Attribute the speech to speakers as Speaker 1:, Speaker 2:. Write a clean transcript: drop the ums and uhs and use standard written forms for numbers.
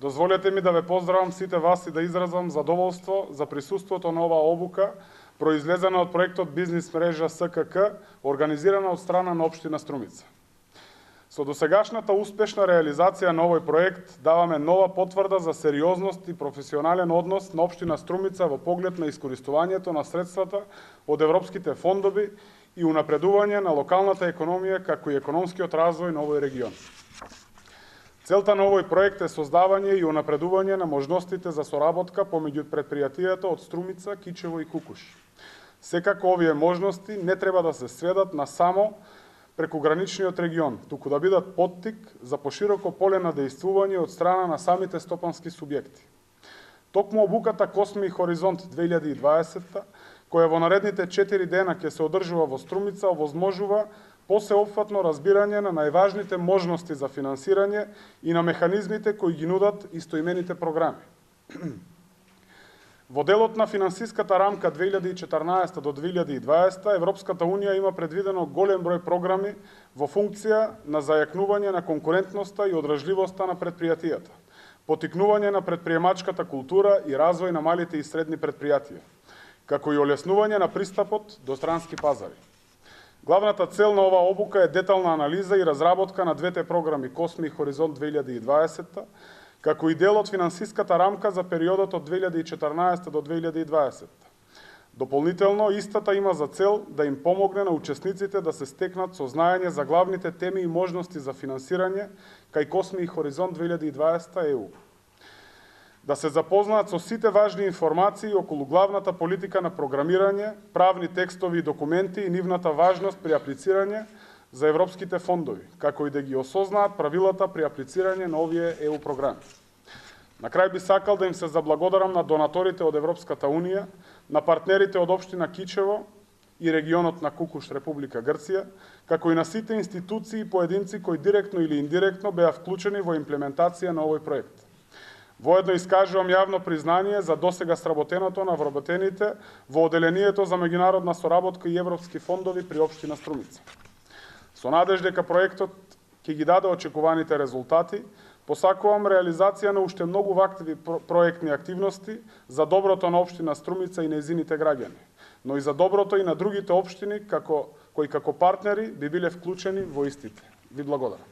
Speaker 1: Дозволете ми да ве поздравам сите вас и да изразам задоволство за присуството на оваа обука, произлезена од проектот Бизнис мрежа СКК, организирана од страна на општина Струмица. Со досегашната успешна реализација на овој проект даваме нова потврда за сериозност и професионален однос на општина Струмица во поглед на искористувањето на средствата од европските фондови и унапредување на локалната економија како и економскиот развој на овој регион. Целта на овој проект е создавање и унапредување на можностите за соработка помеѓу предпријатијата од Струмица, Кичево и Кукуш. Секако овие можности не треба да се сведат на само прекуграничниот регион, туку да бидат поттик за пошироко поле на дејствување од страна на самите стопански субјекти. Токму обуката Косми и Хоризонт 2020, која во наредните 4 дена ќе се одржува во Струмица, овозможува посеопфатно разбирање на најважните можности за финансирање и на механизмите кои ги нудат истоимените програми. Во делот на финансиската рамка 2014 до 2020, Европската Унија има предвидено голем број програми во функција на зајакнување на конкурентноста и одржливоста на предпријатијата, потикнување на предприемачката култура и развој на малите и средни предпријатија, како и олеснување на пристапот до странски пазари. Главната цел на оваа обука е детална анализа и разработка на двете програми Косми и Хоризонт 2020, како и дел од финансиската рамка за периодот од 2014 до 2020. Дополнително, истата има за цел да им помогне на учесниците да се стекнат сознаење за главните теми и можности за финансирање кај Косми и Хоризонт 2020 ЕУ. Да се запознаат со сите важни информации околу главната политика на програмирање, правни текстови и документи и нивната важност при аплицирање за европските фондови, како и да ги осознаат правилата при аплицирање на овие ЕУ програми. На крај би сакал да им се заблагодарам на донаторите од Европската Унија, на партнерите од општина Кичево и регионот на Кукуш, Република Грција, како и на сите институции и поединци кои директно или индиректно беа вклучени во имплементација на овој проект. Воедно искажувам јавно признание за досега сработеното на вработените во Оделението за меѓународна соработка и европски фондови при општина Струмица. Со надеж дека проектот ќе ги даде очекуваните резултати, посакувам реализација на уште многу вакви проектни активности за доброто на општина Струмица и нејзините граѓани, но и за доброто и на другите општини кои како партнери би биле вклучени во истите. Ви благодарам.